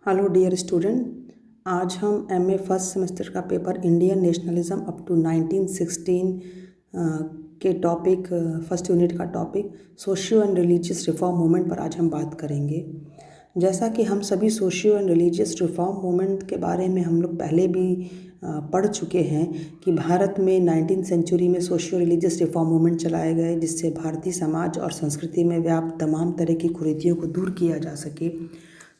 Hello dear student, आज हम MA first semester का paper Indian nationalism up to 1916 के टॉपिक फर्स्ट यूनिट का topic socio and religious reform movement पर आज हम बात करेंगे। जैसा कि हम सभी socio and religious reform movement के बारे में हम लोग पहले भी पढ़ चुके हैं कि भारत में 19th सेंचुरी में सोशियो रिलीजियस रिफॉर्म मूवमेंट चलाए गए, जिससे भारतीय समाज और संस्कृति में व्याप्त तमाम तरह की कुरीतियों को दूर किया जा सके।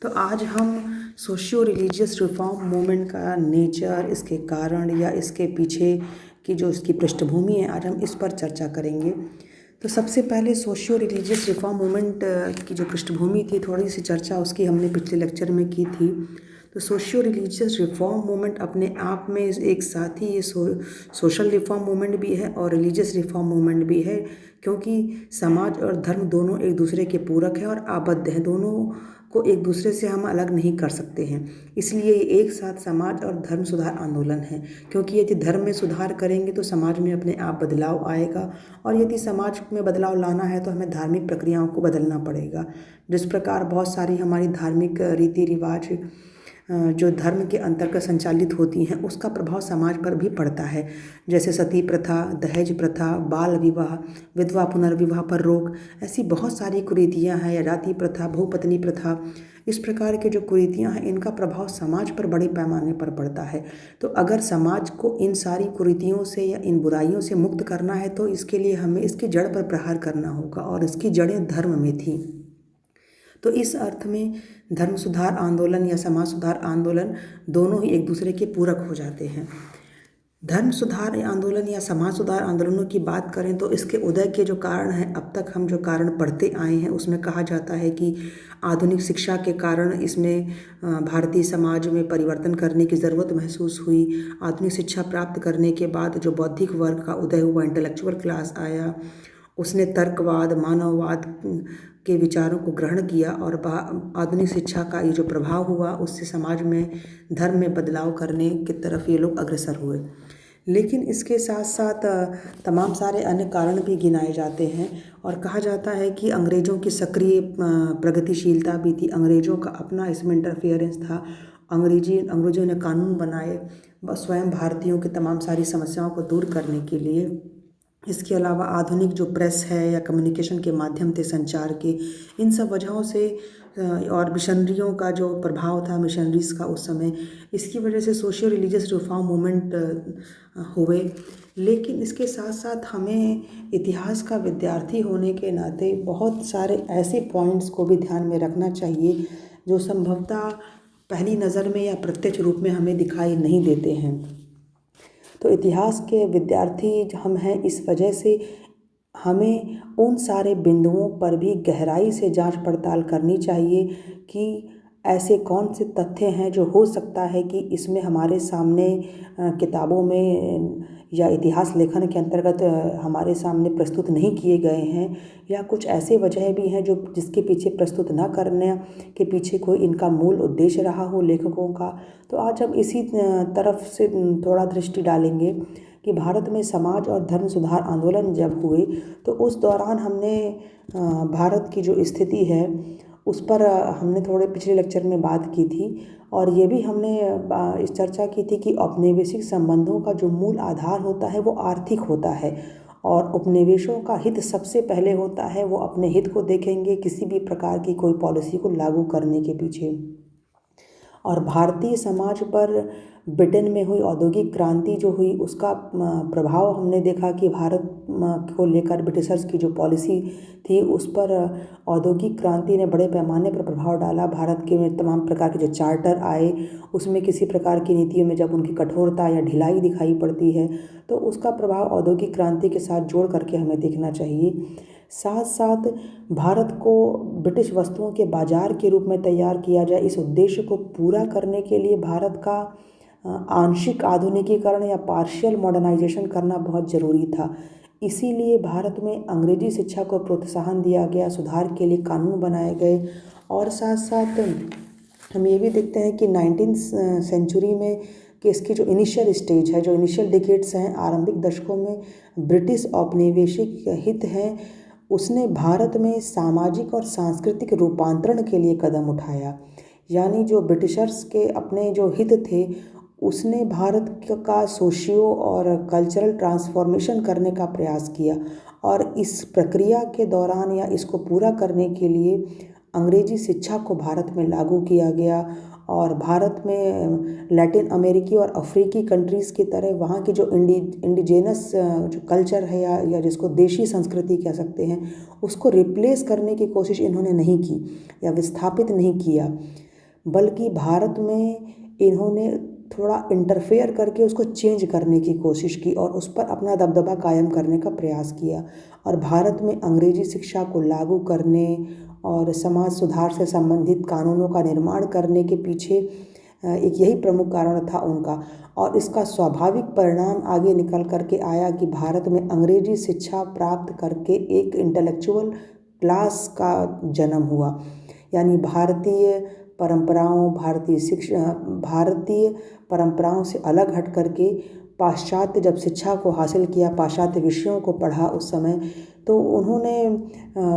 तो आज हम सोशियो रिलीजियस रिफॉर्म मूवमेंट का नेचर, इसके कारण या इसके पीछे की जो इसकी पृष्ठभूमि है, आज हम इस पर चर्चा करेंगे। तो सबसे पहले सोशियो रिलीजियस रिफॉर्म मूवमेंट की जो पृष्ठभूमि थी, थोड़ी सी चर्चा उसकी हमने पिछले लेक्चर में की थी। तो सोशियो रिलीजियस रिफॉर्म मूवमेंट अपने आप में एक साथ ही ये सोशल रिफॉर्म मूवमेंट भी है और रिलीजियस रिफॉर्म मूवमेंट भी है, क्योंकि समाज और धर्म दोनों एक दूसरे के पूरक हैं और आबद्ध हैं। दोनों को एक दूसरे से हम अलग नहीं कर सकते हैं, इसलिए ये एक साथ समाज और धर्म सुधार आंदोलन है। क्योंकि यदि धर्म में सुधार करेंगे तो समाज में अपने आप बदलाव आएगा, और यदि समाज में बदलाव लाना है तो हमें धार्मिक प्रक्रियाओं को बदलना पड़ेगा। जिस प्रकार बहुत सारी हमारी धार्मिक रीति रिवाज जो धर्म के अंतर्गत संचालित होती हैं, उसका प्रभाव समाज पर भी पड़ता है। जैसे सती प्रथा, दहेज प्रथा, बाल विवाह, विधवा पुनर्विवाह पर रोक, ऐसी बहुत सारी कुरीतियां हैं, या जाति प्रथा, बहुपत्नी प्रथा। इस प्रकार के जो कुरीतियां हैं, इनका प्रभाव समाज पर बड़े पैमाने पर पड़ता है। तो अगर समाज को इन सारी कुरीतियों से या इन बुराइयों से मुक्त करना है तो इसके लिए हमें इसकी जड़ पर प्रहार करना होगा, और इसकी जड़ें धर्म में थी। तो इस अर्थ में धर्म सुधार आंदोलन या समाज सुधार आंदोलन दोनों ही एक दूसरे के पूरक हो जाते हैं। धर्म सुधार आंदोलन या समाज सुधार आंदोलनों की बात करें तो इसके उदय के जो कारण हैं, अब तक हम जो कारण पढ़ते आए हैं, उसमें कहा जाता है कि आधुनिक शिक्षा के कारण इसमें भारतीय समाज में परिवर्तन करने की ज़रूरत महसूस हुई। आधुनिक शिक्षा प्राप्त करने के बाद जो बौद्धिक वर्ग का उदय हुआ, इंटेलेक्चुअल क्लास आया, उसने तर्कवाद, मानववाद के विचारों को ग्रहण किया, और आधुनिक शिक्षा का ये जो प्रभाव हुआ, उससे समाज में धर्म में बदलाव करने की तरफ ये लोग अग्रसर हुए। लेकिन इसके साथ साथ तमाम सारे अन्य कारण भी गिनाए जाते हैं, और कहा जाता है कि अंग्रेज़ों की सक्रिय प्रगतिशीलता भी थी। अंग्रेज़ों का अपना इसमें इंटरफियरेंस था। अंग्रेज़ों ने कानून बनाए स्वयं भारतीयों की तमाम सारी समस्याओं को दूर करने के लिए। इसके अलावा आधुनिक जो प्रेस है या कम्युनिकेशन के माध्यम थे संचार के, इन सब वजहों से और मिशनरियों का जो प्रभाव था, मिशनरीज का उस समय, इसकी वजह से सोशियो रिलीजियस रिफॉर्म मूवमेंट हुए। लेकिन इसके साथ साथ हमें इतिहास का विद्यार्थी होने के नाते बहुत सारे ऐसे पॉइंट्स को भी ध्यान में रखना चाहिए जो संभवतः पहली नज़र में या प्रत्यक्ष रूप में हमें दिखाई नहीं देते हैं। तो इतिहास के विद्यार्थी हम हैं, इस वजह से हमें उन सारे बिंदुओं पर भी गहराई से जांच पड़ताल करनी चाहिए कि ऐसे कौन से तथ्य हैं जो हो सकता है कि इसमें हमारे सामने किताबों में या इतिहास लेखन के अंतर्गत हमारे सामने प्रस्तुत नहीं किए गए हैं, या कुछ ऐसे वजह भी हैं जो जिसके पीछे प्रस्तुत न करने के पीछे कोई इनका मूल उद्देश्य रहा हो लेखकों का। तो आज हम इसी तरफ से थोड़ा दृष्टि डालेंगे कि भारत में समाज और धर्म सुधार आंदोलन जब हुए तो उस दौरान हमने भारत की जो स्थिति है उस पर हमने थोड़े पिछले लेक्चर में बात की थी, और ये भी हमने इस चर्चा की थी कि औपनिवेशिक संबंधों का जो मूल आधार होता है वो आर्थिक होता है, और उपनिवेशों का हित सबसे पहले होता है। वो अपने हित को देखेंगे किसी भी प्रकार की कोई पॉलिसी को लागू करने के पीछे। और भारतीय समाज पर ब्रिटेन में हुई औद्योगिक क्रांति जो हुई, उसका प्रभाव हमने देखा कि भारत को लेकर ब्रिटिशर्स की जो पॉलिसी थी उस पर औद्योगिक क्रांति ने बड़े पैमाने पर प्रभाव डाला। भारत के में तमाम प्रकार के जो चार्टर आए, उसमें किसी प्रकार की नीतियों में जब उनकी कठोरता या ढिलाई दिखाई पड़ती है तो उसका प्रभाव औद्योगिक क्रांति के साथ जोड़ करके हमें देखना चाहिए। साथ साथ भारत को ब्रिटिश वस्तुओं के बाजार के रूप में तैयार किया जाए, इस उद्देश्य को पूरा करने के लिए भारत का आंशिक आधुनिकीकरण या पार्शियल मॉडर्नाइजेशन करना बहुत ज़रूरी था। इसीलिए भारत में अंग्रेजी शिक्षा को प्रोत्साहन दिया गया, सुधार के लिए कानून बनाए गए, और साथ साथ हम ये भी देखते हैं कि 19th सेंचुरी में कि इसकी जो इनिशियल स्टेज है, जो इनिशियल डिकेड्स हैं, आरंभिक दशकों में ब्रिटिश औपनिवेशिक हित हैं, उसने भारत में सामाजिक और सांस्कृतिक रूपांतरण के लिए कदम उठाया। यानी जो ब्रिटिशर्स के अपने जो हित थे, उसने भारत का सोशियो और कल्चरल ट्रांसफॉर्मेशन करने का प्रयास किया। और इस प्रक्रिया के दौरान या इसको पूरा करने के लिए अंग्रेजी शिक्षा को भारत में लागू किया गया। और भारत में लैटिन अमेरिकी और अफ्रीकी कंट्रीज़ की तरह वहाँ की जो इंडिजेनस जो कल्चर है या जिसको देशी संस्कृति कह सकते हैं, उसको रिप्लेस करने की कोशिश इन्होंने नहीं की या विस्थापित नहीं किया, बल्कि भारत में इन्होंने थोड़ा इंटरफेयर करके उसको चेंज करने की कोशिश की और उस पर अपना दबदबा कायम करने का प्रयास किया। और भारत में अंग्रेजी शिक्षा को लागू करने और समाज सुधार से संबंधित कानूनों का निर्माण करने के पीछे एक यही प्रमुख कारण था उनका। और इसका स्वाभाविक परिणाम आगे निकल करके आया कि भारत में अंग्रेजी शिक्षा प्राप्त करके एक इंटेलेक्चुअल क्लास का जन्म हुआ। यानी भारतीय परंपराओं से अलग हट करके पाश्चात्य जब शिक्षा को हासिल किया, पाश्चात्य विषयों को पढ़ा उस समय, तो उन्होंने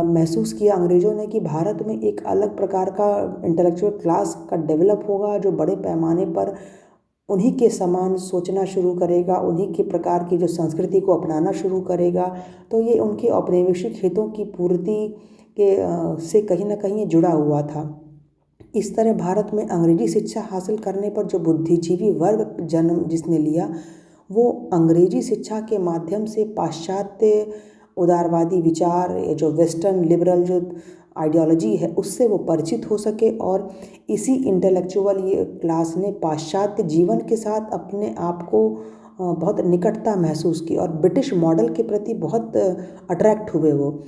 महसूस किया अंग्रेज़ों ने कि भारत में एक अलग प्रकार का इंटेलेक्चुअल क्लास का डेवलप होगा जो बड़े पैमाने पर उन्हीं के समान सोचना शुरू करेगा, उन्हीं के प्रकार की जो संस्कृति को अपनाना शुरू करेगा। तो ये उनके औपनिवेशिक हितों की पूर्ति के से कहीं ना कहीं जुड़ा हुआ था। इस तरह भारत में अंग्रेजी शिक्षा हासिल करने पर जो बुद्धिजीवी वर्ग जन्म जिसने लिया, वो अंग्रेजी शिक्षा के माध्यम से पाश्चात्य उदारवादी विचार, जो वेस्टर्न लिबरल जो आइडियोलॉजी है, उससे वो परिचित हो सके। और इसी इंटेलेक्चुअल ये क्लास ने पाश्चात्य जीवन के साथ अपने आप को बहुत निकटता महसूस की और ब्रिटिश मॉडल के प्रति बहुत अट्रैक्ट हुए। वो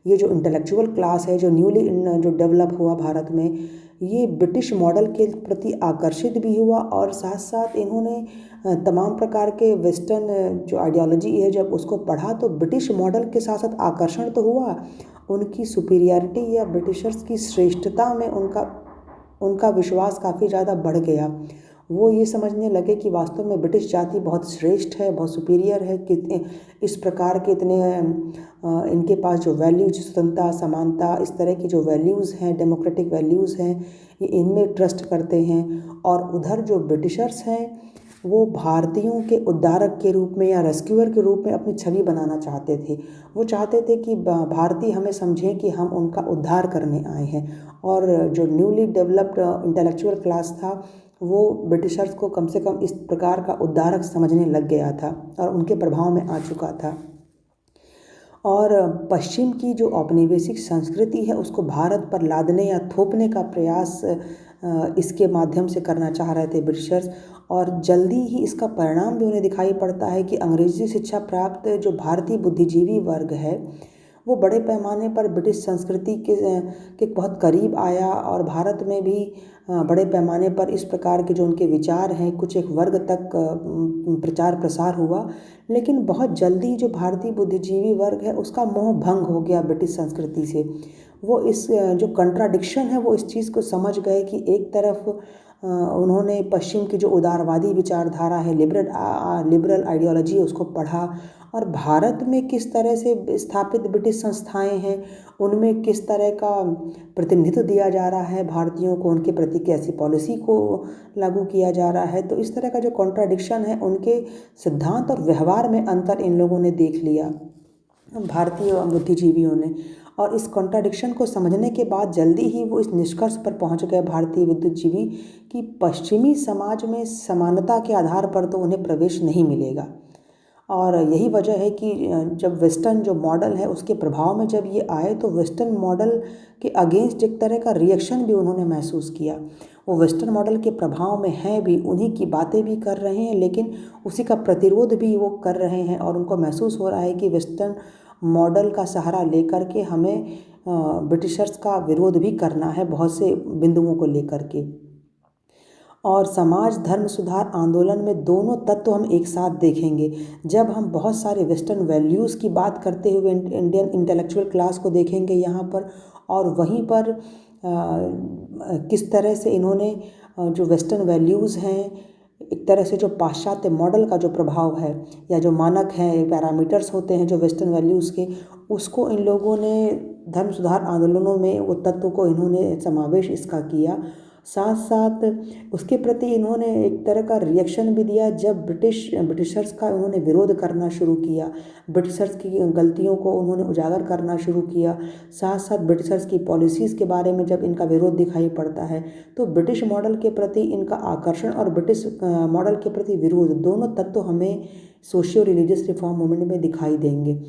ये जो इंटेलेक्चुअल क्लास है जो जो डेवलप हुआ भारत में, ये ब्रिटिश मॉडल के प्रति आकर्षित भी हुआ और साथ साथ इन्होंने तमाम प्रकार के वेस्टर्न जो आइडियोलॉजी है जब उसको पढ़ा, तो ब्रिटिश मॉडल के साथ साथ आकर्षण तो हुआ, उनकी सुपीरियरिटी या ब्रिटिशर्स की श्रेष्ठता में उनका विश्वास काफ़ी ज़्यादा बढ़ गया। वो ये समझने लगे कि वास्तव में ब्रिटिश जाति बहुत श्रेष्ठ है, बहुत सुपीरियर है, कि इस प्रकार के इतने इनके पास जो वैल्यूज, स्वतंत्रता, समानता, इस तरह की जो वैल्यूज़ हैं, डेमोक्रेटिक वैल्यूज़ हैं, ये इनमें ट्रस्ट करते हैं। और उधर जो ब्रिटिशर्स हैं वो भारतीयों के उद्धारक के रूप में या रेस्क्यूअर के रूप में अपनी छवि बनाना चाहते थे। वो चाहते थे कि भारतीय हमें समझें कि हम उनका उद्धार करने आए हैं। और जो न्यूली डेवलप्ड इंटेलेक्चुअल क्लास था, वो ब्रिटिशर्स को कम से कम इस प्रकार का उद्धारक समझने लग गया था और उनके प्रभाव में आ चुका था। और पश्चिम की जो औपनिवेशिक संस्कृति है उसको भारत पर लादने या थोपने का प्रयास इसके माध्यम से करना चाह रहे थे ब्रिटिशर्स। और जल्दी ही इसका परिणाम भी उन्हें दिखाई पड़ता है कि अंग्रेजी शिक्षा प्राप्त जो भारतीय बुद्धिजीवी वर्ग है वो बड़े पैमाने पर ब्रिटिश संस्कृति के बहुत करीब आया और भारत में भी बड़े पैमाने पर इस प्रकार के जो उनके विचार हैं कुछ एक वर्ग तक प्रचार प्रसार हुआ। लेकिन बहुत जल्दी जो भारतीय बुद्धिजीवी वर्ग है उसका मोह भंग हो गया ब्रिटिश संस्कृति से। वो इस जो कंट्राडिक्शन है वो इस चीज़ को समझ गए कि एक तरफ उन्होंने पश्चिम की जो उदारवादी विचारधारा है, लिबरल आइडियोलॉजी है, उसको पढ़ा, और भारत में किस तरह से स्थापित ब्रिटिश संस्थाएं हैं उनमें किस तरह का प्रतिनिधित्व दिया जा रहा है भारतीयों को, उनके प्रति कैसी पॉलिसी को लागू किया जा रहा है। तो इस तरह का जो कॉन्ट्राडिक्शन है उनके सिद्धांत और व्यवहार में अंतर इन लोगों ने देख लिया, भारतीय बुद्धिजीवियों ने। और इस कॉन्ट्राडिक्शन को समझने के बाद जल्दी ही वो इस निष्कर्ष पर पहुंच गए भारतीय बुद्धिजीवी कि पश्चिमी समाज में समानता के आधार पर तो उन्हें प्रवेश नहीं मिलेगा। और यही वजह है कि जब वेस्टर्न जो मॉडल है उसके प्रभाव में जब ये आए तो वेस्टर्न मॉडल के अगेंस्ट एक तरह का रिएक्शन भी उन्होंने महसूस किया। वो वेस्टर्न मॉडल के प्रभाव में हैं भी, उन्हीं की बातें भी कर रहे हैं, लेकिन उसी का प्रतिरोध भी वो कर रहे हैं और उनको महसूस हो रहा है कि वेस्टर्न मॉडल का सहारा लेकर के हमें ब्रिटिशर्स का विरोध भी करना है बहुत से बिंदुओं को लेकर के। और समाज धर्म सुधार आंदोलन में दोनों तत्व हम एक साथ देखेंगे। जब हम बहुत सारे वेस्टर्न वैल्यूज़ की बात करते हुए इंडियन इंटेलेक्चुअल क्लास को देखेंगे यहाँ पर, और वहीं पर किस तरह से इन्होंने जो वेस्टर्न वैल्यूज़ हैं, एक तरह से जो पाश्चात्य मॉडल का जो प्रभाव है या जो मानक हैं, पैरामीटर्स होते हैं जो वेस्टर्न वैल्यूज़ के, उसको इन लोगों ने धर्म सुधार आंदोलनों में वो तत्व को इन्होंने समावेश इसका किया। साथ साथ उसके प्रति इन्होंने एक तरह का रिएक्शन भी दिया जब ब्रिटिशर्स का उन्होंने विरोध करना शुरू किया, ब्रिटिशर्स की गलतियों को उन्होंने उजागर करना शुरू किया। साथ साथ ब्रिटिशर्स की पॉलिसीज़ के बारे में जब इनका विरोध दिखाई पड़ता है तो ब्रिटिश मॉडल के प्रति इनका आकर्षण और ब्रिटिश मॉडल के प्रति विरोध, दोनों तत्व हमें सोशियो रिलीजियस रिफॉर्म मूवमेंट में दिखाई देंगे।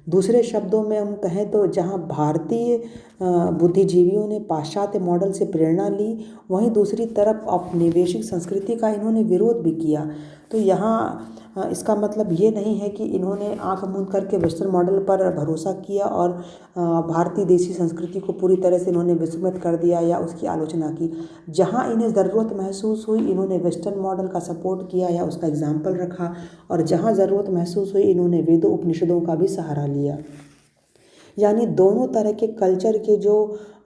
दूसरे शब्दों में हम कहें तो जहाँ भारतीय बुद्धिजीवियों ने पाश्चात्य मॉडल से प्रेरणा ली, वहीं दूसरी तरफ औपनिवेशिक संस्कृति का इन्होंने विरोध भी किया। तो यहाँ इसका मतलब ये नहीं है कि इन्होंने आंख मूंद करके वेस्टर्न मॉडल पर भरोसा किया और भारतीय देसी संस्कृति को पूरी तरह से इन्होंने विस्मृत कर दिया या उसकी आलोचना की। जहाँ इन्हें ज़रूरत महसूस हुई इन्होंने वेस्टर्न मॉडल का सपोर्ट किया या उसका एग्जाम्पल रखा, और जहाँ ज़रूरत महसूस हुई इन्होंने वेदों उपनिषदों का भी सहारा लिया। यानी दोनों तरह के कल्चर के जो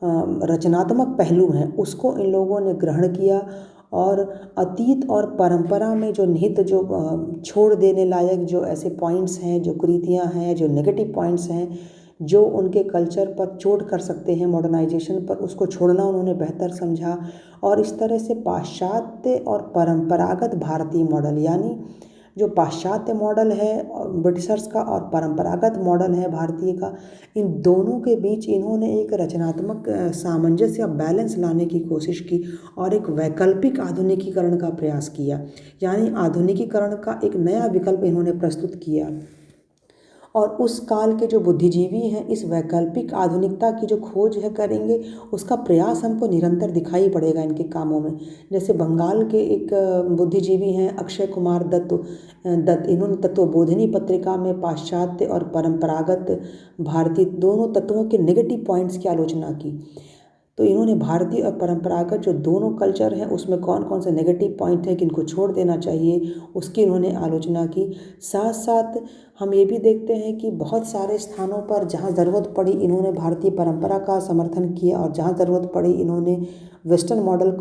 रचनात्मक पहलू हैं उसको इन लोगों ने ग्रहण किया, और अतीत और परंपरा में जो निहित जो छोड़ देने लायक जो ऐसे पॉइंट्स हैं, जो कुरीतियाँ हैं, जो नेगेटिव पॉइंट्स हैं जो उनके कल्चर पर चोट कर सकते हैं मॉडर्नाइजेशन पर, उसको छोड़ना उन्होंने बेहतर समझा। और इस तरह से पाश्चात्य और परंपरागत भारतीय मॉडल, यानी जो पाश्चात्य मॉडल है ब्रिटिशर्स का और परंपरागत मॉडल है भारतीय का, इन दोनों के बीच इन्होंने एक रचनात्मक सामंजस्य या बैलेंस लाने की कोशिश की और एक वैकल्पिक आधुनिकीकरण का प्रयास किया। यानी आधुनिकीकरण का एक नया विकल्प इन्होंने प्रस्तुत किया, और उस काल के जो बुद्धिजीवी हैं इस वैकल्पिक आधुनिकता की जो खोज है करेंगे, उसका प्रयास हमको निरंतर दिखाई पड़ेगा इनके कामों में। जैसे बंगाल के एक बुद्धिजीवी हैं अक्षय कुमार दत्त, इन्होंने तत्वबोधिनी पत्रिका में पाश्चात्य और परंपरागत भारतीय दोनों तत्वों के नेगेटिव पॉइंट्स की आलोचना की। तो इन्होंने भारतीय और परंपरागत जो दोनों कल्चर हैं उसमें कौन कौन से नेगेटिव पॉइंट हैं, किनको छोड़ देना चाहिए, उसकी इन्होंने आलोचना की। साथ साथ हम ये भी देखते हैं कि बहुत सारे स्थानों पर जहाँ ज़रूरत पड़ी इन्होंने भारतीय परंपरा का समर्थन किया, और जहाँ ज़रूरत पड़ी इन्होंने वेस्टर्न मॉडल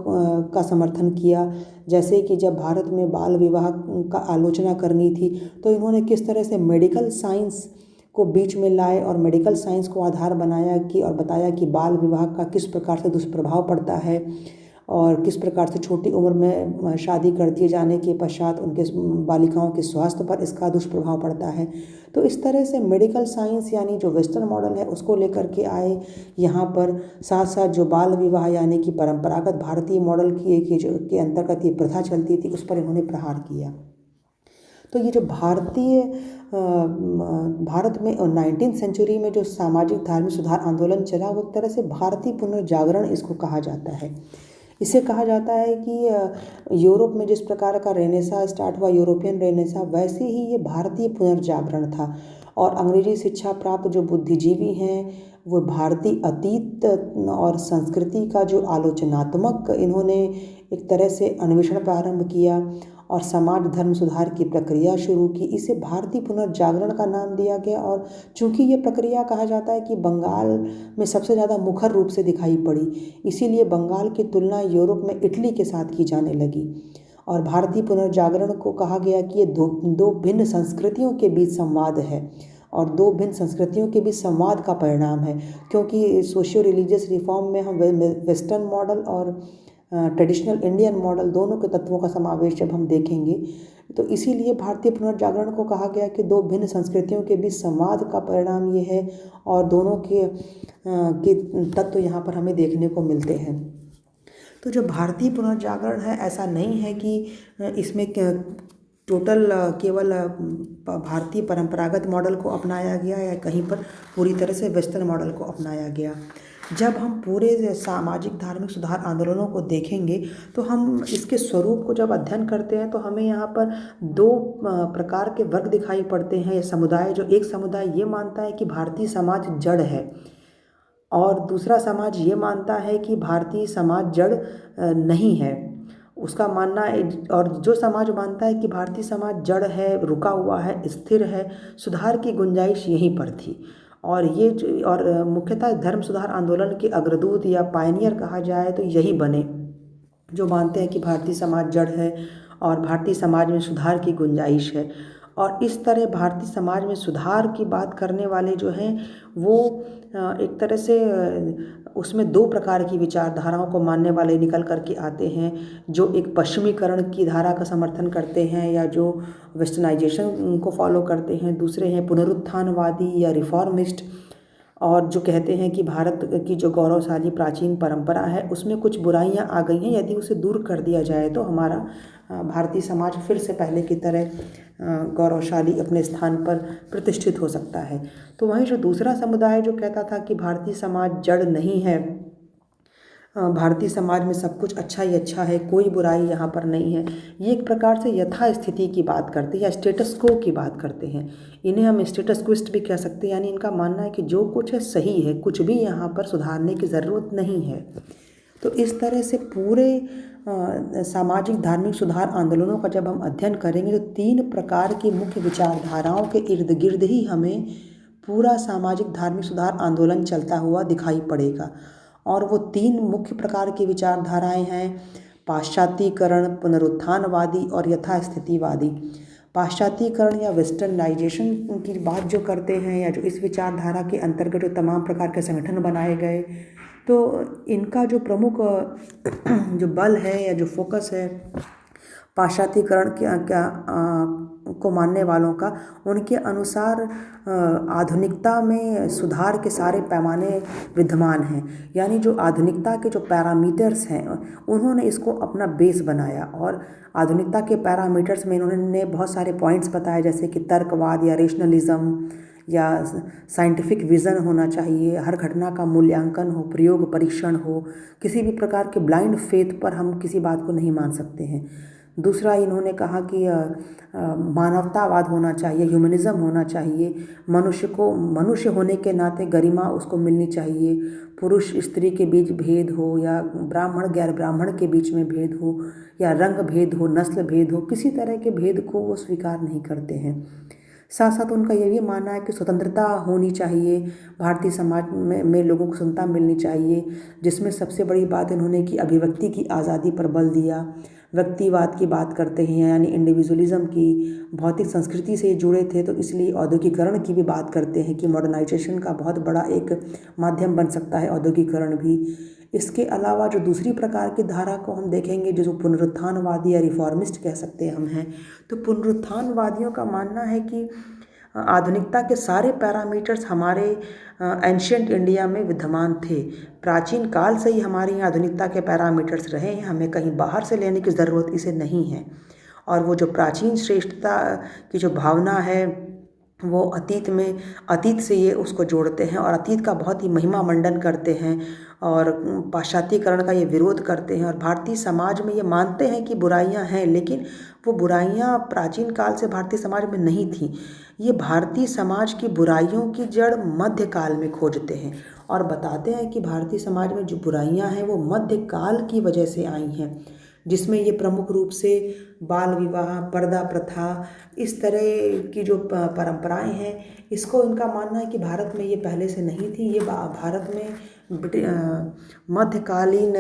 का समर्थन किया। जैसे कि जब भारत में बाल विवाह का आलोचना करनी थी तो इन्होंने किस तरह से मेडिकल साइंस को बीच में लाए और मेडिकल साइंस को आधार बनाया कि और बताया कि बाल विवाह का किस प्रकार से दुष्प्रभाव पड़ता है और किस प्रकार से छोटी उम्र में शादी कर दिए जाने के पश्चात उनके बालिकाओं के स्वास्थ्य पर इसका दुष्प्रभाव पड़ता है। तो इस तरह से मेडिकल साइंस यानी जो वेस्टर्न मॉडल है उसको लेकर के आए यहाँ पर। साथ साथ जो बाल विवाह यानी कि परंपरागत भारतीय मॉडल की के अंतर्गत ये प्रथा चलती थी उस पर इन्होंने प्रहार किया। तो ये जो भारत में 19वीं सेंचुरी में जो सामाजिक धार्मिक सुधार आंदोलन चला वो एक तरह से भारतीय पुनर्जागरण इसको कहा जाता है। इसे कहा जाता है कि यूरोप में जिस प्रकार का रेनेसा स्टार्ट हुआ, यूरोपियन रेनेसा, वैसे ही ये भारतीय पुनर्जागरण था। और अंग्रेजी शिक्षा प्राप्त जो बुद्धिजीवी हैं वो भारतीय अतीत और संस्कृति का जो आलोचनात्मक इन्होंने एक तरह से अन्वेषण प्रारंभ किया और समाज धर्म सुधार की प्रक्रिया शुरू की। इसे भारतीय पुनर्जागरण का नाम दिया गया। और चूंकि ये प्रक्रिया कहा जाता है कि बंगाल में सबसे ज़्यादा मुखर रूप से दिखाई पड़ी, इसीलिए बंगाल की तुलना यूरोप में इटली के साथ की जाने लगी। और भारतीय पुनर्जागरण को कहा गया कि ये दो भिन्न संस्कृतियों के बीच संवाद है और दो भिन्न संस्कृतियों के बीच संवाद का परिणाम है, क्योंकि सोशियो रिलीजियस रिफॉर्म में हम वेस्टर्न मॉडल और ट्रेडिशनल इंडियन मॉडल दोनों के तत्वों का समावेश जब हम देखेंगे तो इसीलिए भारतीय पुनर्जागरण को कहा गया कि दो भिन्न संस्कृतियों के बीच संवाद का परिणाम ये है और दोनों के तत्व यहाँ पर हमें देखने को मिलते हैं। तो जो भारतीय पुनर्जागरण है ऐसा नहीं है कि इसमें टोटल केवल भारतीय परंपरागत मॉडल को अपनाया गया या कहीं पर पूरी तरह से वेस्टर्न मॉडल को अपनाया गया। जब हम पूरे सामाजिक धार्मिक सुधार आंदोलनों को देखेंगे तो हम इसके स्वरूप को जब अध्ययन करते हैं तो हमें यहाँ पर दो प्रकार के वर्ग दिखाई पड़ते हैं। समुदाय, जो एक समुदाय ये मानता है कि भारतीय समाज जड़ है और दूसरा समाज ये मानता है कि भारतीय समाज जड़ नहीं है, उसका मानना है। और जो समाज मानता है कि भारतीय समाज जड़ है, रुका हुआ है, स्थिर है, सुधार की गुंजाइश यहीं पर थी। और मुख्यतः धर्म सुधार आंदोलन के अग्रदूत या पायनियर कहा जाए तो यही बने जो मानते हैं कि भारतीय समाज जड़ है और भारतीय समाज में सुधार की गुंजाइश है। और इस तरह भारतीय समाज में सुधार की बात करने वाले जो हैं वो एक तरह से उसमें दो प्रकार की विचारधाराओं को मानने वाले निकल कर के आते हैं, जो एक पश्चिमीकरण की धारा का समर्थन करते हैं या जो वेस्टर्नाइजेशन को फॉलो करते हैं। दूसरे हैं पुनरुत्थानवादी या रिफॉर्मिस्ट, और जो कहते हैं कि भारत की जो गौरवशाली प्राचीन परंपरा है उसमें कुछ बुराइयां आ गई हैं, यदि उसे दूर कर दिया जाए तो हमारा भारतीय समाज फिर से पहले की तरह गौरवशाली अपने स्थान पर प्रतिष्ठित हो सकता है। तो वहीं जो दूसरा समुदाय जो कहता था कि भारतीय समाज जड़ नहीं है, भारतीय समाज में सब कुछ अच्छा ही अच्छा है, कोई बुराई यहाँ पर नहीं है, ये एक प्रकार से यथास्थिति की बात करते हैं या स्टेटस को की बात करते हैं। इन्हें हम स्टेटस क्विस्ट भी कह सकते हैं, यानी इनका मानना है कि जो कुछ है सही है, कुछ भी यहाँ पर सुधारने की ज़रूरत नहीं है। तो इस तरह से पूरे सामाजिक धार्मिक सुधार आंदोलनों का जब हम अध्ययन करेंगे तो 3 प्रकार की मुख्य विचारधाराओं के इर्द गिर्द ही हमें पूरा सामाजिक धार्मिक सुधार आंदोलन चलता हुआ दिखाई पड़ेगा। और वो 3 मुख्य प्रकार की विचारधाराएं हैं पाश्चात्यकरण, पुनरुत्थानवादी और यथास्थितिवादी। पाश्चात्यकरण या वेस्टर्नाइजेशन की बात जो करते हैं या जो इस विचारधारा के अंतर्गत जो तमाम प्रकार के संगठन बनाए गए, तो इनका जो प्रमुख जो बल है या जो फोकस है पाश्चात्यकरण को मानने वालों का, उनके अनुसार आधुनिकता में सुधार के सारे पैमाने विद्यमान हैं। यानी जो आधुनिकता के जो पैरामीटर्स हैं उन्होंने इसको अपना बेस बनाया, और आधुनिकता के पैरामीटर्स में इन्होंने बहुत सारे पॉइंट्स बताए, जैसे कि तर्कवाद या रेशनलिज्म या साइंटिफिक विज़न होना चाहिए, हर घटना का मूल्यांकन हो, प्रयोग परीक्षण हो, किसी भी प्रकार के ब्लाइंड फेथ पर हम किसी बात को नहीं मान सकते हैं। दूसरा इन्होंने कहा कि मानवतावाद होना चाहिए, ह्यूमनिज़म होना चाहिए, मनुष्य को मनुष्य होने के नाते गरिमा उसको मिलनी चाहिए, पुरुष स्त्री के बीच भेद हो या ब्राह्मण गैर ब्राह्मण के बीच में भेद हो या रंग भेद हो, नस्ल भेद हो, किसी तरह के भेद को वो स्वीकार नहीं करते हैं। साथ साथ उनका ये भी मानना है कि स्वतंत्रता होनी चाहिए, भारतीय समाज में लोगों को स्वतंत्रता मिलनी चाहिए, जिसमें सबसे बड़ी बात इन्होंने कि अभिव्यक्ति की आज़ादी पर बल दिया। व्यक्तिवाद की बात करते हैं, यानी इंडिविजुअलिज्म की, भौतिक संस्कृति से जुड़े थे तो इसलिए औद्योगिकरण की भी बात करते हैं कि मॉडर्नाइजेशन का बहुत बड़ा एक माध्यम बन सकता है औद्योगिकरण भी। इसके अलावा जो दूसरी प्रकार की धारा को हम देखेंगे, जो पुनरुत्थानवादी या रिफॉर्मिस्ट कह सकते हैं हम हैं, तो पुनरुत्थानवादियों का मानना है कि आधुनिकता के सारे पैरामीटर्स हमारे एंशिएंट इंडिया में विद्यमान थे, प्राचीन काल से ही हमारे यहाँ आधुनिकता के पैरामीटर्स रहे हैं, हमें कहीं बाहर से लेने की ज़रूरत इसे नहीं है। और वो जो प्राचीन श्रेष्ठता की जो भावना है वो अतीत से ये उसको जोड़ते हैं और अतीत का बहुत ही महिमा मंडन करते हैं और पाश्चात्यकरण का ये विरोध करते हैं। और भारतीय समाज में ये मानते हैं कि बुराइयां हैं, लेकिन वो बुराइयां प्राचीन काल से भारतीय समाज में नहीं थी। ये भारतीय समाज की बुराइयों की जड़ मध्यकाल में खोजते हैं और बताते हैं कि भारतीय समाज में जो बुराइयां हैं वो मध्यकाल की वजह से आई हैं, जिसमें ये प्रमुख रूप से बाल विवाह, पर्दा प्रथा, इस तरह की जो परंपराएं हैं, इसको इनका मानना है कि भारत में ये पहले से नहीं थी। ये भारत में मध्यकालीन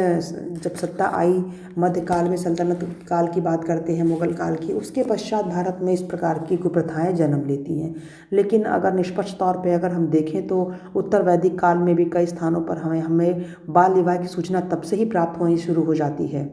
जब सत्ता आई, मध्यकाल में सल्तनत काल की बात करते हैं, मुगल काल की, उसके पश्चात भारत में इस प्रकार की कुप्रथाएं जन्म लेती हैं। लेकिन अगर निष्पक्ष तौर पे अगर हम देखें तो उत्तर वैदिक काल में भी कई स्थानों पर हमें बाल विवाह की सूचना तब से ही प्राप्त होनी शुरू हो जाती है।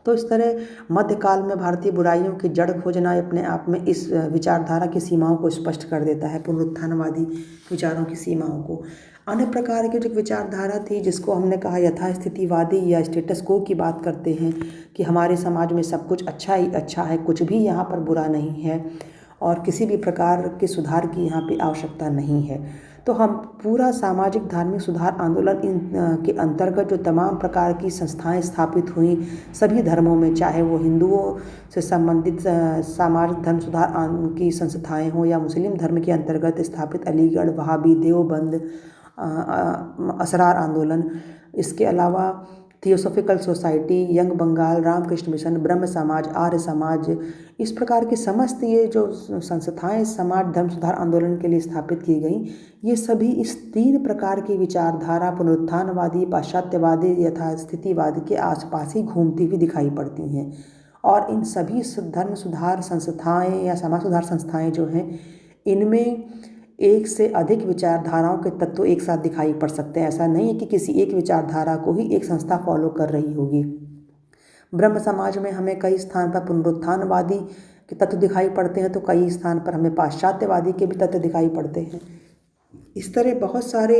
तो इस तरह मध्यकाल में भारतीय बुराइयों की जड़ खोजना अपने आप में इस विचारधारा की सीमाओं को स्पष्ट कर देता है, पुनरुत्थानवादी विचारों की सीमाओं को। अन्य प्रकार की जो विचारधारा थी, जिसको हमने कहा यथास्थितिवादी या स्टेटस को की बात करते हैं कि हमारे समाज में सब कुछ अच्छा ही अच्छा है, कुछ भी यहाँ पर बुरा नहीं है और किसी भी प्रकार के सुधार की यहाँ पे आवश्यकता नहीं है। तो हम पूरा सामाजिक धार्मिक सुधार आंदोलन के अंतर्गत जो तमाम प्रकार की संस्थाएं स्थापित हुई सभी धर्मों में, चाहे वो हिंदुओं से संबंधित सामाजिक धर्म सुधार की संस्थाएं हों या मुस्लिम धर्म के अंतर्गत स्थापित अलीगढ़, वहाबी, देवबंद, असरार आंदोलन, इसके अलावा theosophical society, young Bengal, Ramakrishna mission, Brahmo Samaj, Arya Samaj, इस प्रकार की समस्त ये जो संस्थाएं समाज धर्म सुधार आंदोलन के लिए स्थापित की गई, ये सभी इस 3 प्रकार की विचारधारा पुनरुत्थानवादी, पाश्चात्यवादी, यथास्थितिवाद के आसपास ही घूमती हुई दिखाई पड़ती हैं। और इन सभी धर्म सुधार संस्थाएं या समाज सुधार संस्थाएं जो हैं, इनमें एक से अधिक विचारधाराओं के तत्व एक साथ दिखाई पड़ सकते हैं। ऐसा नहीं है कि किसी एक विचारधारा को ही एक संस्था फॉलो कर रही होगी। ब्रह्म समाज में हमें कई स्थान पर पुनरुत्थानवादी के तत्व दिखाई पड़ते हैं, तो कई स्थान पर हमें पाश्चात्यवादी के भी तत्व दिखाई पड़ते हैं। इस तरह बहुत सारे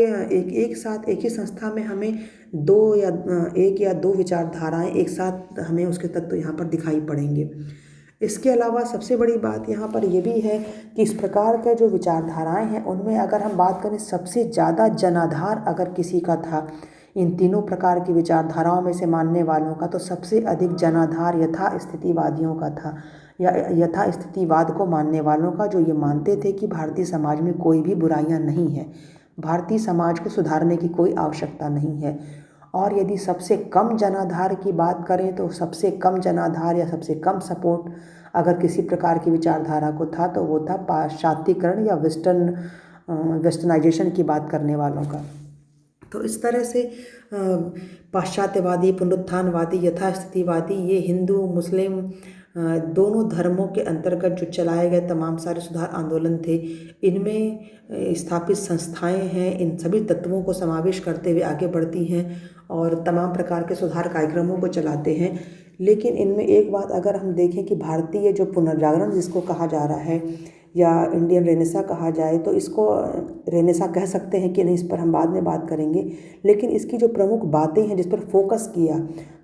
एक साथ एक ही संस्था में हमें एक या दो विचारधाराएं एक साथ हमें उसके तत्व यहाँ पर दिखाई पड़ेंगे। इसके अलावा सबसे बड़ी बात यहाँ पर यह भी है कि इस प्रकार के जो विचारधाराएं हैं, उनमें अगर हम बात करें सबसे ज़्यादा जनाधार अगर किसी का था इन तीनों प्रकार की विचारधाराओं में से मानने वालों का, तो सबसे अधिक जनाधार यथास्थितिवादियों का था, या यथास्थितिवाद को मानने वालों का, जो ये मानते थे कि भारतीय समाज में कोई भी बुराइयां नहीं है, भारतीय समाज को सुधारने की कोई आवश्यकता नहीं है। और यदि सबसे कम जनाधार की बात करें, तो सबसे कम जनाधार या सबसे कम सपोर्ट अगर किसी प्रकार की विचारधारा को था, तो वो था पाश्चात्यकरण या वेस्टर्नाइजेशन की बात करने वालों का। तो इस तरह से पाश्चात्यवादी, पुनरुत्थानवादी, यथास्थितिवादी, ये हिंदू मुस्लिम दोनों धर्मों के अंतर्गत जो चलाए गए तमाम सारे सुधार आंदोलन थे, इनमें स्थापित संस्थाएं हैं, इन सभी तत्वों को समावेश करते हुए आगे बढ़ती हैं और तमाम प्रकार के सुधार कार्यक्रमों को चलाते हैं। लेकिन इनमें एक बात अगर हम देखें कि भारतीय जो पुनर्जागरण जिसको कहा जा रहा है या इंडियन रेनेसा कहा जाए, तो इसको रेनेसा कह सकते हैं कि नहीं, इस पर हम बाद में बात करेंगे। लेकिन इसकी जो प्रमुख बातें हैं जिस पर फोकस किया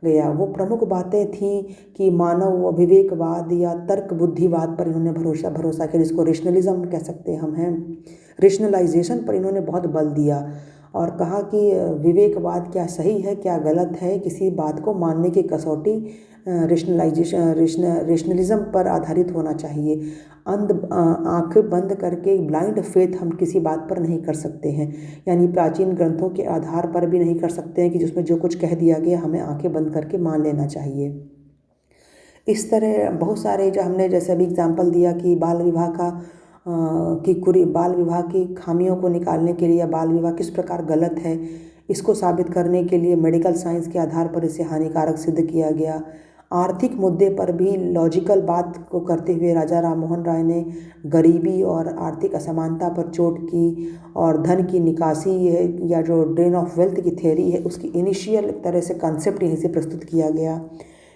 गया, वो प्रमुख बातें थीं कि मानव विवेकवाद या तर्क बुद्धिवाद पर इन्होंने भरोसा किया, जिसको रेशनलिज्म कह सकते हम हैं। रेशनलाइजेशन पर इन्होंने बहुत बल दिया और कहा कि विवेकवाद क्या सही है क्या गलत है, किसी बात को मानने की कसौटी रेशनलिज्म पर आधारित होना चाहिए। आंखें बंद करके ब्लाइंड फेथ हम किसी बात पर नहीं कर सकते हैं, यानी प्राचीन ग्रंथों के आधार पर भी नहीं कर सकते हैं कि जिसमें जो कुछ कह दिया गया हमें आंखें बंद करके मान लेना चाहिए। इस तरह बहुत सारे जो हमने जैसे अभी एग्जाम्पल दिया कि बाल विवाह की खामियों को निकालने के लिए या बाल विवाह किस प्रकार गलत है, इसको साबित करने के लिए मेडिकल साइंस के आधार पर इसे हानिकारक सिद्ध किया गया। आर्थिक मुद्दे पर भी लॉजिकल बात को करते हुए राजा राम मोहन राय ने गरीबी और आर्थिक असमानता पर चोट की और धन की निकासी है या जो ड्रेन ऑफ वेल्थ की थ्योरी है, उसकी इनिशियल तरह से कॉन्सेप्ट यहीं से प्रस्तुत किया गया।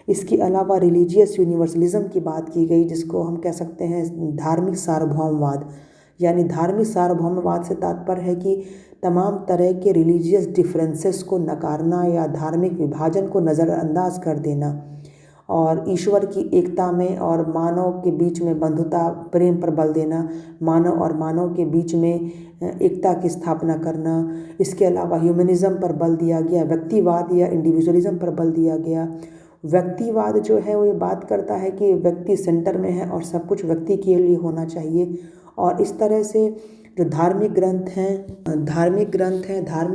इसके अलावा रिलीजियस यूनिवर्सलिज्म की बात की गई, जिसको हम कह सकते हैं धार्मिक सार्वभौमवाद, यानी धार्मिक सार्वभौमवाद से तात्पर्य है कि तमाम तरह के रिलीजियस डिफरेंसेस को नकारना या धार्मिक विभाजन को नज़रअंदाज कर देना और ईश्वर की एकता में और मानव के बीच में बंधुता प्रेम पर बल देना, मानव और मानव के बीच में एकता की स्थापना करना। इसके अलावा ह्यूमनिज़म पर बल दिया गया, व्यक्तिवाद या इंडिविजुअलिज्म पर बल दिया गया। व्यक्तिवाद जो है वो ये बात करता है कि व्यक्ति सेंटर में है और सब कुछ व्यक्ति के लिए होना चाहिए। और इस तरह से जो धार्मिक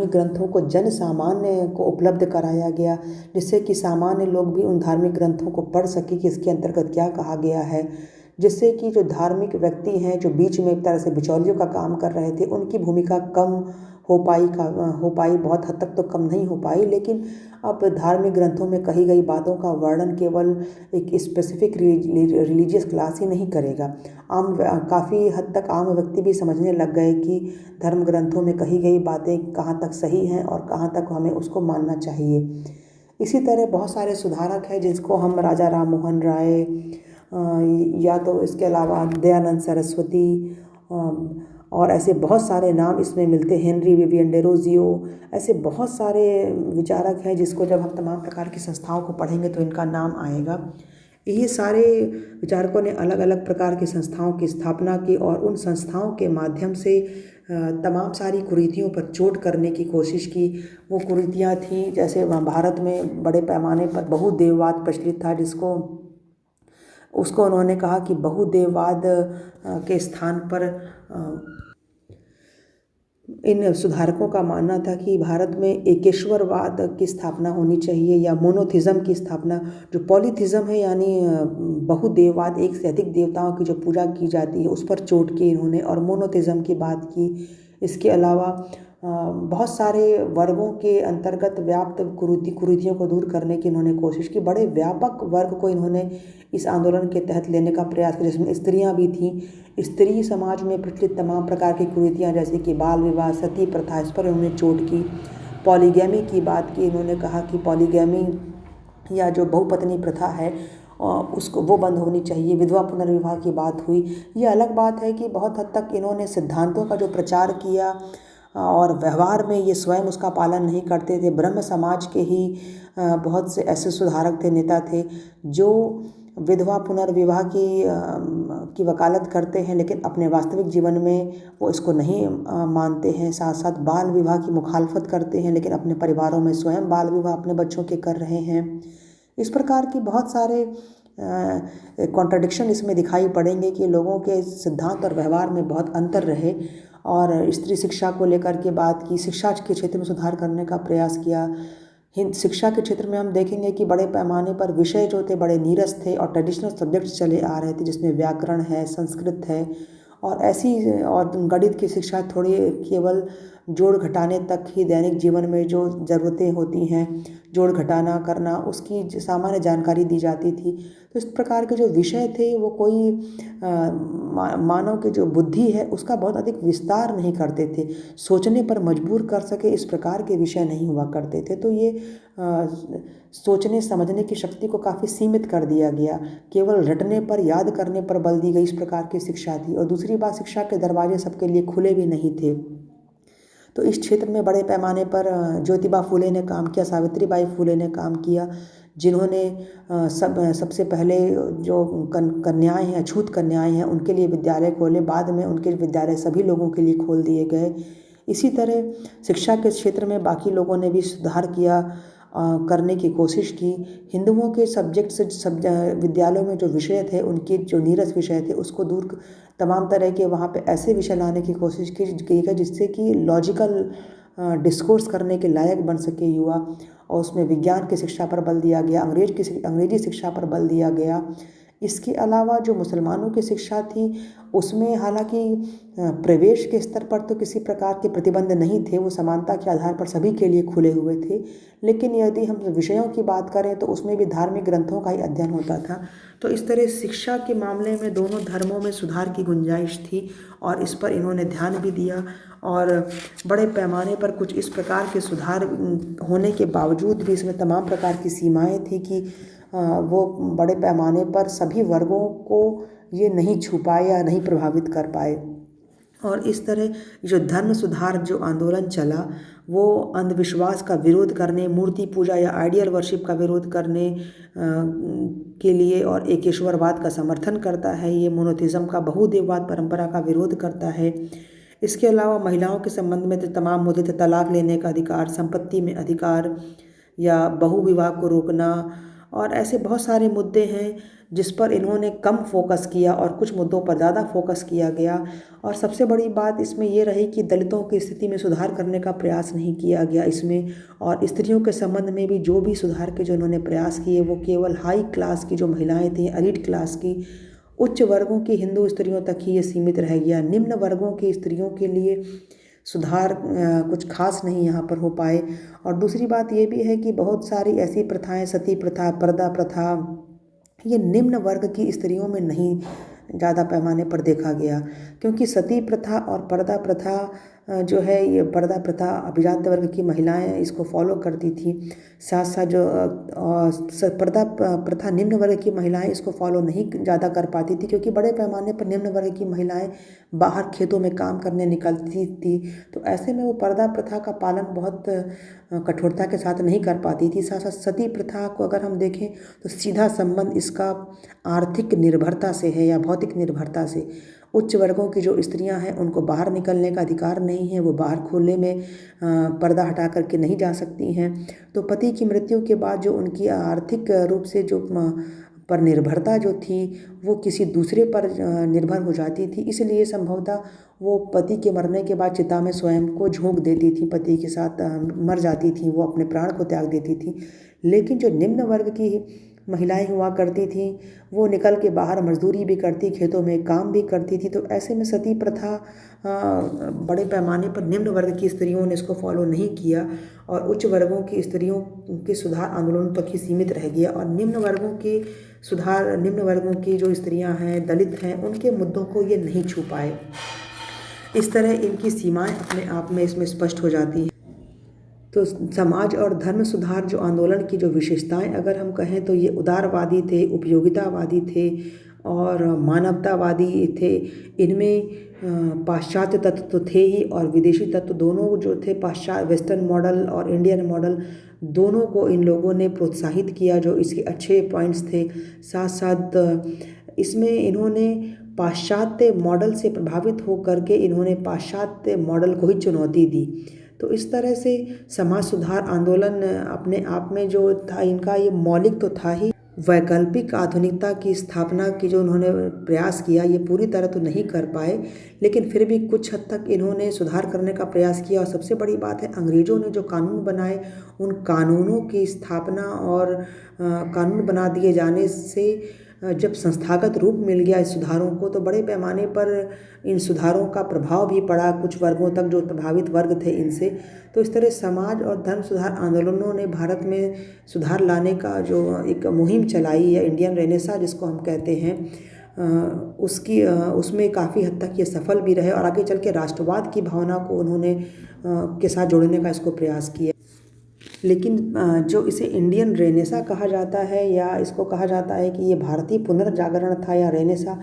ग्रंथों को जन सामान्य को उपलब्ध कराया गया, जिससे कि सामान्य लोग भी उन धार्मिक ग्रंथों को पढ़ सके कि इसके अंतर्गत क्या कहा गया है, जिससे कि जो धार्मिक व्यक्ति हैं जो बीच में एक तरह से बिचौलियों का काम कर रहे थे, उनकी भूमिका कम हो पाई, बहुत हद तक तो कम नहीं हो पाई। लेकिन अब धार्मिक ग्रंथों में कही गई बातों का वर्णन केवल एक स्पेसिफिक रिलीजियस क्लास ही नहीं करेगा। काफ़ी हद तक आम व्यक्ति भी समझने लग गए कि धर्म ग्रंथों में कही गई बातें कहाँ तक सही हैं और कहाँ तक हमें उसको मानना चाहिए। इसी तरह बहुत सारे सुधारक हैं जिसको हम राजा राम मोहन राय या तो इसके अलावा दयानंद सरस्वती और ऐसे बहुत सारे नाम इसमें मिलते हैं, हेनरी विवियन डेरोजियो, ऐसे बहुत सारे विचारक हैं जिसको जब हम तमाम प्रकार की संस्थाओं को पढ़ेंगे तो इनका नाम आएगा। ये सारे विचारकों ने अलग अलग प्रकार की संस्थाओं की स्थापना की और उन संस्थाओं के माध्यम से तमाम सारी कुरीतियों पर चोट करने की कोशिश की। वो कुरीतियाँ थीं जैसे भारत में बड़े पैमाने पर बहुदेववाद प्रचलित था, उसको उन्होंने कहा कि बहुदेववाद के स्थान पर इन सुधारकों का मानना था कि भारत में एकेश्वरवाद की स्थापना होनी चाहिए या मोनोथिज़म की स्थापना। जो पॉलीथिज़म है यानी बहुदेववाद, एक से अधिक देवताओं की जो पूजा की जाती है, उस पर चोट की इन्होंने और मोनोथिज़म की बात की। इसके अलावा बहुत सारे वर्गों के अंतर्गत व्याप्त कुरीतियों को दूर करने की इन्होंने कोशिश की। बड़े व्यापक वर्ग को इन्होंने इस आंदोलन के तहत लेने का प्रयास किया, जिसमें स्त्रियां भी थीं। स्त्री समाज में प्रचलित तमाम प्रकार की कुरीतियां जैसे कि बाल विवाह, सती प्रथा, इस पर उन्होंने चोट की। पॉलीगैमी की बात की, इन्होंने कहा कि पॉलीगैमी या जो बहुपत्नी प्रथा है उसको वो बंद होनी चाहिए। विधवा पुनर्विवाह की बात हुई। ये अलग बात है कि बहुत हद तक इन्होंने सिद्धांतों का जो प्रचार किया और व्यवहार में ये स्वयं उसका पालन नहीं करते थे। ब्रह्म समाज के ही बहुत से ऐसे सुधारक थे, नेता थे, जो विधवा पुनर्विवाह की वकालत करते हैं, लेकिन अपने वास्तविक जीवन में वो इसको नहीं मानते हैं। साथ साथ बाल विवाह की मुखालफत करते हैं, लेकिन अपने परिवारों में स्वयं बाल विवाह अपने बच्चों के कर रहे हैं। इस प्रकार की बहुत सारे कॉन्ट्रडिक्शन इसमें दिखाई पड़ेंगे कि लोगों के सिद्धांत और व्यवहार में बहुत अंतर रहे। और स्त्री शिक्षा को लेकर के बात की, शिक्षा के क्षेत्र में सुधार करने का प्रयास किया। शिक्षा के क्षेत्र में हम देखेंगे कि बड़े पैमाने पर विषय जो थे बड़े नीरस थे और ट्रेडिशनल सब्जेक्ट्स चले आ रहे थे, जिसमें व्याकरण है, संस्कृत है और गणित की शिक्षा थोड़ी केवल जोड़ घटाने तक ही, दैनिक जीवन में जो ज़रूरतें होती हैं जोड़ घटाना करना, उसकी सामान्य जानकारी दी जाती थी। तो इस प्रकार के जो विषय थे वो कोई मानव की जो बुद्धि है उसका बहुत अधिक विस्तार नहीं करते थे, सोचने पर मजबूर कर सके इस प्रकार के विषय नहीं हुआ करते थे। तो ये सोचने समझने की शक्ति को काफ़ी सीमित कर दिया गया, केवल रटने पर, याद करने पर बल दी गई, इस प्रकार की शिक्षा थी। और दूसरी बात, शिक्षा के दरवाजे सबके लिए खुले भी नहीं थे। तो इस क्षेत्र में बड़े पैमाने पर ज्योतिबा फुले ने काम किया, सावित्रीबाई फुले ने काम किया, जिन्होंने सबसे पहले जो कन्याएं हैं, अछूत कन्याएं हैं, उनके लिए विद्यालय खोले। बाद में उनके विद्यालय सभी लोगों के लिए खोल दिए गए। इसी तरह शिक्षा के क्षेत्र में बाकी लोगों ने भी सुधार किया, करने की कोशिश की। हिंदुओं के सब्जेक्ट से विद्यालयों में जो विषय थे, उनके जो नीरस विषय थे, उसको दूर तमाम तरह के वहाँ पे ऐसे विषय लाने की कोशिश की गई जिससे कि लॉजिकल डिस्कोर्स करने के लायक बन सके युवा। और उसमें विज्ञान की शिक्षा पर बल दिया गया, अंग्रेजी शिक्षा पर बल दिया गया। इसके अलावा जो मुसलमानों की शिक्षा थी उसमें हालांकि प्रवेश के स्तर पर तो किसी प्रकार के प्रतिबंध नहीं थे, वो समानता के आधार पर सभी के लिए खुले हुए थे। लेकिन यदि हम विषयों की बात करें तो उसमें भी धार्मिक ग्रंथों का ही अध्ययन होता था। तो इस तरह शिक्षा के मामले में दोनों धर्मों में सुधार की गुंजाइश थी और इस पर इन्होंने ध्यान भी दिया। और बड़े पैमाने पर कुछ इस प्रकार के सुधार होने के बावजूद भी इसमें तमाम प्रकार की सीमाएं थी कि वो बड़े पैमाने पर सभी वर्गों को ये नहीं छू पाए या नहीं प्रभावित कर पाए। और इस तरह जो धर्म सुधार जो आंदोलन चला वो अंधविश्वास का विरोध करने, मूर्ति पूजा या आइडियल वर्शिप का विरोध करने के लिए और एकेश्वरवाद का समर्थन करता है। ये मोनोथिज्म का, बहुदेववाद परंपरा का विरोध करता है। इसके अलावा महिलाओं के संबंध में तो तमाम मुद्दे थे, तलाक लेने का अधिकार, संपत्ति में अधिकार या बहुविवाह को रोकना, और ऐसे बहुत सारे मुद्दे हैं जिस पर इन्होंने कम फोकस किया और कुछ मुद्दों पर ज़्यादा फोकस किया गया। और सबसे बड़ी बात इसमें ये रही कि दलितों की स्थिति में सुधार करने का प्रयास नहीं किया गया इसमें। और स्त्रियों के संबंध में भी जो भी सुधार के जो इन्होंने प्रयास किए वो केवल हाई क्लास की जो महिलाएं थीं, एलीट क्लास की, उच्च वर्गों की हिंदू स्त्रियों तक ही ये सीमित रह गया। निम्न वर्गों की स्त्रियों के लिए सुधार कुछ खास नहीं यहाँ पर हो पाए। और दूसरी बात ये भी है कि बहुत सारी ऐसी प्रथाएं, सती प्रथा, पर्दा प्रथा, ये निम्न वर्ग की स्त्रियों में नहीं ज़्यादा पैमाने पर देखा गया, क्योंकि सती प्रथा और पर्दा प्रथा जो है, ये पर्दा प्रथा अभिजात वर्ग की महिलाएं इसको फॉलो करती थी। साथ साथ जो पर्दा प्रथा निम्न वर्ग की महिलाएं इसको फॉलो नहीं ज़्यादा कर पाती थी, क्योंकि बड़े पैमाने पर निम्न वर्ग की महिलाएं बाहर खेतों में काम करने निकलती थी। तो ऐसे में वो पर्दा प्रथा का पालन बहुत कठोरता के साथ नहीं कर पाती थी। साथ साथ सती प्रथा को अगर हम देखें तो सीधा संबंध इसका आर्थिक निर्भरता से है या भौतिक निर्भरता से। उच्च वर्गों की जो स्त्रियां हैं उनको बाहर निकलने का अधिकार नहीं है, वो बाहर खुले में पर्दा हटा करके नहीं जा सकती हैं। तो पति की मृत्यु के बाद जो उनकी आर्थिक रूप से जो पर निर्भरता जो थी वो किसी दूसरे पर निर्भर हो जाती थी। इसलिए संभवतः वो पति के मरने के बाद चिता में स्वयं को झोंक देती थी, पति के साथ मर जाती थी, वो अपने प्राण को त्याग देती थी। लेकिन जो निम्न वर्ग की महिलाएं हुआ करती थीं वो निकल के बाहर मजदूरी भी करती, खेतों में काम भी करती थी। तो ऐसे में सती प्रथा बड़े पैमाने पर निम्न वर्ग की स्त्रियों ने इसको फॉलो नहीं किया और उच्च वर्गों की स्त्रियों के सुधार आंदोलन तक ही सीमित रह गया और निम्न वर्गों की जो स्त्रियां हैं, दलित हैं, उनके मुद्दों को ये नहीं छू पाए। इस तरह इनकी सीमाएं अपने आप में इसमें स्पष्ट हो जाती हैं। तो समाज और धर्म सुधार जो आंदोलन की जो विशेषताएं अगर हम कहें तो ये उदारवादी थे, उपयोगितावादी थे और मानवतावादी थे। इनमें पाश्चात्य तत्व तो थे ही और विदेशी तत्व दोनों जो थे, वेस्टर्न मॉडल और इंडियन मॉडल दोनों को इन लोगों ने प्रोत्साहित किया, जो इसके अच्छे पॉइंट्स थे। साथ साथ इसमें इन्होंने पाश्चात्य मॉडल से प्रभावित होकर के इन्होंने पाश्चात्य मॉडल को ही चुनौती दी। तो इस तरह से समाज सुधार आंदोलन अपने आप में जो था इनका ये मौलिक तो था ही। वैकल्पिक आधुनिकता की स्थापना की जो उन्होंने प्रयास किया ये पूरी तरह तो नहीं कर पाए, लेकिन फिर भी कुछ हद तक इन्होंने सुधार करने का प्रयास किया। और सबसे बड़ी बात है, अंग्रेज़ों ने जो कानून बनाए उन कानूनों की स्थापना और कानून बना दिए जाने से जब संस्थागत रूप मिल गया इस सुधारों को तो बड़े पैमाने पर इन सुधारों का प्रभाव भी पड़ा कुछ वर्गों तक जो प्रभावित वर्ग थे इनसे। तो इस तरह समाज और धर्म सुधार आंदोलनों ने भारत में सुधार लाने का जो एक मुहिम चलाई है, इंडियन रेनेसां जिसको हम कहते हैं, उसमें काफ़ी हद तक ये सफल भी रहे और आगे चल के राष्ट्रवाद की भावना को उन्होंने के साथ जोड़ने का इसको प्रयास किया। लेकिन जो इसे इंडियन रेनेसां कहा जाता है या इसको कहा जाता है कि ये भारतीय पुनर्जागरण था या रेनेसां,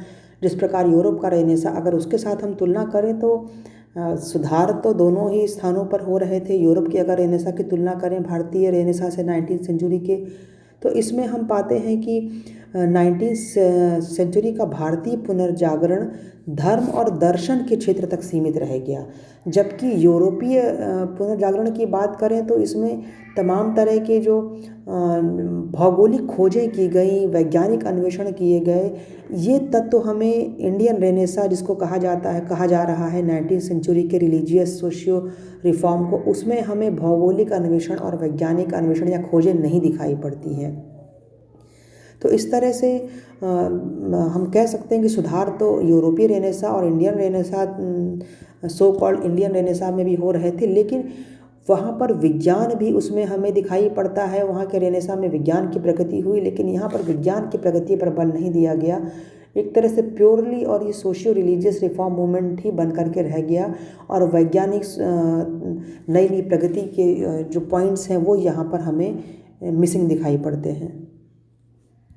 जिस प्रकार यूरोप का रेनेसां, अगर उसके साथ हम तुलना करें तो सुधार तो दोनों ही स्थानों पर हो रहे थे। यूरोप की अगर रेनेसां की तुलना करें भारतीय रेनेसां से 19वीं सेंचुरी के, तो इसमें हम पाते हैं कि 19वीं सेंचुरी का भारतीय पुनर्जागरण धर्म और दर्शन के क्षेत्र तक सीमित रह गया, जबकि यूरोपीय पुनर्जागरण की बात करें तो इसमें तमाम तरह के जो भौगोलिक खोजें की गई, वैज्ञानिक अन्वेषण किए गए, ये तत्व हमें इंडियन रेनेसां जिसको कहा जा रहा है 19वीं सेंचुरी के रिलीजियस सोशियो रिफॉर्म को, उसमें हमें भौगोलिक अन्वेषण और वैज्ञानिक अन्वेषण या खोजें नहीं दिखाई पड़ती हैं। तो इस तरह से हम कह सकते हैं कि सुधार तो यूरोपीय रेनेसां और Indian renaissance so called Indian renaissance में भी हो रहे थे, लेकिन वहाँ पर विज्ञान भी उसमें हमें दिखाई पड़ता है। वहाँ के रेनेसां में विज्ञान की प्रगति हुई, लेकिन यहाँ पर विज्ञान की प्रगति पर बल नहीं दिया गया। एक तरह से प्योरली और ये सोशियो रिलीजियस रिफॉर्म मूवमेंट ही बन करके रह गया और वैज्ञानिक नई प्रगति के जो पॉइंट्स हैं वो यहाँ पर हमें मिसिंग दिखाई पड़ते हैं।